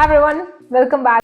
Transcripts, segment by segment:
Hi everyone, welcome back.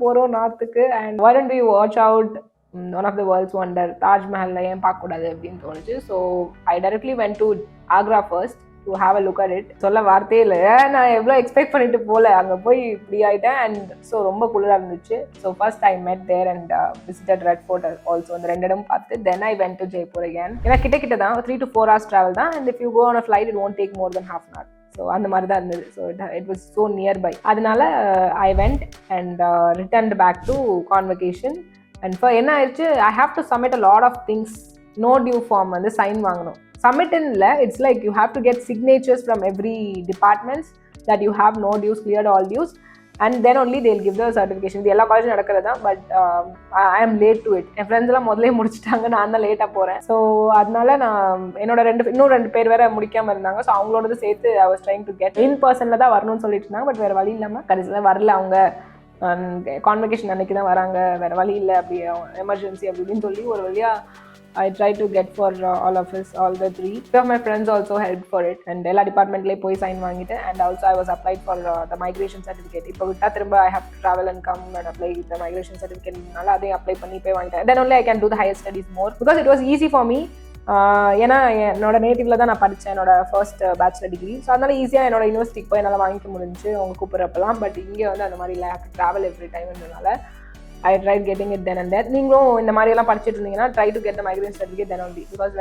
போறோம் நார்த்துக்கு and why don't we watch out one of the world's wonder தாஜ்மஹால்ல ஏன் பார்க்கக்கூடாது அப்படின்னு தோணுச்சு. So I directly went to Agra first to have a look at it. சொல்ல வார்த்தையே இல்லை, நான் எவ்வளோ எக்ஸ்பெக்ட் பண்ணிட்டு போல அங்கே போய் இப்படி ஆகிட்டேன். அண்ட் ஸோ ரொம்ப குளிராக இருந்துச்சு. So first I met there and visited Red Fort also. அந்த ரெண்டு இடம் பார்த்து then I went to Jaipur again. ஏன்னா கிட்ட தான் 3 to 4 hours ட்ராவல் தான். And if you go on a flight it won't take more than half an hour. So அந்த மாதிரி தான் இருந்தது. So it was so nearby. அதனால I went and returned back to convocation. அண்ட் இப்போ என்ன ஆயிடுச்சு, I have to submit a lot of things. No due form வந்து சைன் வாங்கணும். சப்மிட்ல it's like you have to get signatures from every departments that you have no dues, cleared all dues, and then only they'll give the certification. இது எல்லா காலேஜும் நடக்கிறது தான். But I am late to it. என் friends எல்லாம் முதலே முடிச்சுட்டாங்க, நான் தான் லேட்டாக போகிறேன். ஸோ அதனால நான் என்னோட இன்னும் ரெண்டு பேர் வேற முடிக்காமல் இருந்தாங்க. ஸோ அவங்களோட சேர்த்து I was trying to get in பர்சனில் தான் வரணும்னு சொல்லிட்டு இருந்தாங்க. பட் வேறு வழி இல்லாமல் கடைசியில் வரல. அவங்க கான்வகேஷன் அன்னைக்கு தான் வராங்க, வேறு வழி இல்லை, அப்படி எமர்ஜென்சி அப்படி இப்படின்னு சொல்லி ஒரு வழியாக I tried to get for all of us, all the three. Two of my friends also helped for it. And எல்லா டிபார்ட்மெண்ட்லேயே போய் சைன் வாங்கிட்டு. And also I was applied for the migration certificate. இப்போ விட்டா திரும்ப I have to travel and come and apply the migration certificate. நல்லா அதையும் apply பண்ணி போய் வாங்கிட்டேன். Then only I can do the higher studies more because it was easy for me. ஏன்னா என்னோட நேட்டிவ்ல தான் நான் படித்தேன் என்னோட ஃபர்ஸ்ட் பேச்சுலர் டிகிரி. ஸோ அதனால ஈஸியாக என்னோட யூனிவர்சிட்டிக்கு போய் என்னால் வாங்கிக்க முடிஞ்சு அவங்க கூப்பிட்றப்பெல்லாம். பட் இங்கே வந்து அந்த மாதிரி இல்லை, ஹேவ் டு ட்ராவல் எவ்ரி டைம்ன்றனால I tried getting it then and there. நீங்களும் இந்த மாதிரி எல்லாம் படிச்சுட்டு இருந்தீங்கன்னா try to get the migration certificate then only, because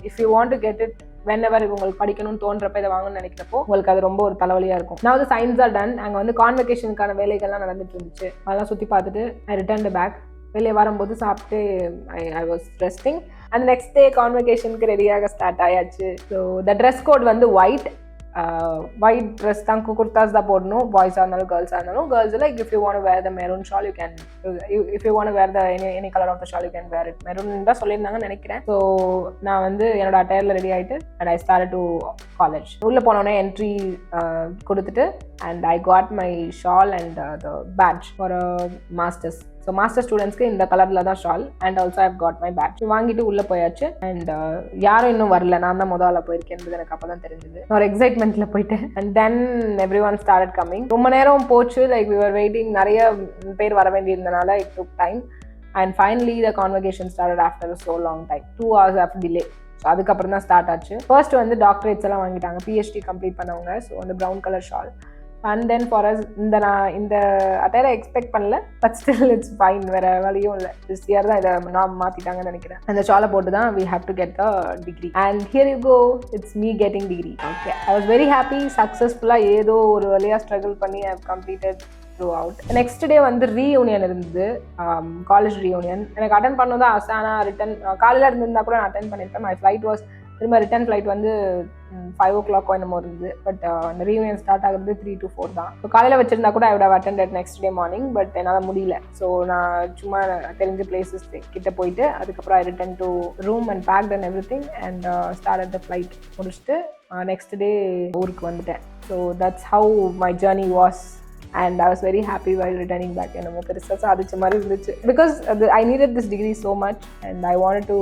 if you want to get it whenever உங்களுக்கு படிக்கணும்னு தோன்றப்ப இதை வாங்கணும்னு நினைக்கிறப்போ உங்களுக்கு அது ரொம்ப ஒரு தலைவலியாக இருக்கும். Now the signs are done. அங்கே வந்து கான்வகேஷனுக்கான வேலைகள்லாம் நடந்துட்டு இருந்துச்சு. அதெல்லாம் சுற்றி பார்த்துட்டு I returned back. வெளியே வரும்போது சாப்பிட்டு I was resting. and next day கான்வகேஷனுக்கு ரெடியாக ஸ்டார்ட் ஆயாச்சு. ஸோ the dress code வந்து white dress தான், குர்தாஸ் தான் போடணும். பாய்ஸாக இருந்தாலும் கேர்ள்ஸாக இருந்தாலும். Girls like if you want wear the maroon shawl you can, if you want wear the any colour of the shawl you can wear it. மெரூன் தான் சொல்லியிருந்தாங்கன்னு நினைக்கிறேன். ஸோ நான் வந்து என்னோட அட்டையரில் ரெடி ஆகிட்டு and I start to college. உள்ளே போனோடனே என்ட்ரி கொடுத்துட்டு and I got my shawl and the batch for masters. So master ஸ்டூடெண்ட்ஸ்க்கு இந்த கலரில் தான் shawl and also I got my batch. வாங்கிட்டு உள்ளே போயாச்சு. அண்ட் யாரும் இன்னும் வரல, நான் தான் முதல்ல போயிருக்கேன் எனக்கு அப்போ தான் தெரிஞ்சது. ஒரு எக்ஸைட்மெண்ட்டில் போயிட்டேன். And then every one started coming. ரொம்ப நேரம் போச்சு, லைக் வி வர் வெயிட்டிங். நிறைய பேர் வர வேண்டியிருந்தனால it took time. And finally the convocation started after so long time, 2 hours after delay. So அதுக்கப்புறம் தான் ஸ்டார்ட் ஆச்சு. ஃபர்ஸ்ட் வந்து டாக்டரேட்ஸ் எல்லாம் வாங்கிட்டாங்க, பிஹெச்டி கம்ப்ளீட் பண்ணவங்க. ஸோ அந்த brown colour shawl. And then for us நான் இந்த அட்டையரை எக்ஸ்பெக்ட் பண்ணல, பட் ஸ்டில் இட்ஸ் ஃபைன், வேறு வழியும் இல்லை. திஸ் இயர் தான் இதை நான் மாற்றிட்டாங்கன்னு நினைக்கிறேன். அந்த ஷாலை போட்டு தான் we have to get the degree. and here you go, it's me getting degree. okay, I was very happy. சக்ஸஸ்ஃபுல்லாக ஏதோ ஒரு வழியாக ஸ்ட்ரகிள் பண்ணி I have completed throughout. Next day வந்து ரீயூனியன் இருந்தது, காலேஜ் ரீயூனியன். எனக்கு அட்டன் பண்ணது தான் ஆசை. ஆனால் ரிட்டன் காலையில் இருந்திருந்தா கூட நான் அட்டன் பண்ணியிருப்பேன். மை ஃப்ளைட் வாஸ் திரும்ப ரிட்டர்ன் ஃப்ளைட் வந்து 5 o'clock என்னமோ இருந்தது. பட் அந்த ரீயூனியன் ஸ்டார்ட் ஆகுறது 3 to 4 தான். ஸோ காலையில் வச்சிருந்தா கூட ஐ would have attended next day morning. But என்னால் முடியல. ஸோ நான் சும்மா தெரிஞ்ச பிளேசஸ் கிட்ட போயிட்டு அதுக்கப்புறம் I return to room and packed and everything and start the flight முடிச்சுட்டு நெக்ஸ்ட் டே ஊருக்கு வந்துட்டேன். So that's how my journey was. and I was very happy while returning back. என்னமோ பெருசாக சாதிச்ச மாதிரி இருந்துச்சு. because I needed this degree so much and I wanted to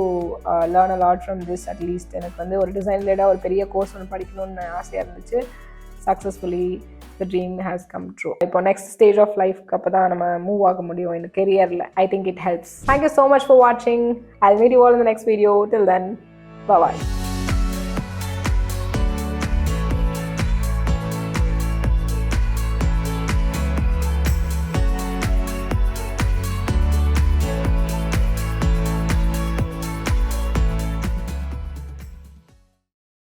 learn a lot from this at least. எனக்கு வந்து ஒரு design ரிலேட்டாக ஒரு பெரிய கோர்ஸ் ஒன்று படிக்கணும்னு ஆசையாக இருந்துச்சு. Successfully the dream has come true. இப்போ நெக்ஸ்ட் ஸ்டேஜ் ஆஃப் லைஃப்க்கு அப்போ தான் நம்ம மூவ் ஆக முடியும் இந்த கெரியரில். I think it helps. Thank you so much for watching. I'll meet you all in the next video. Till then, bye bye.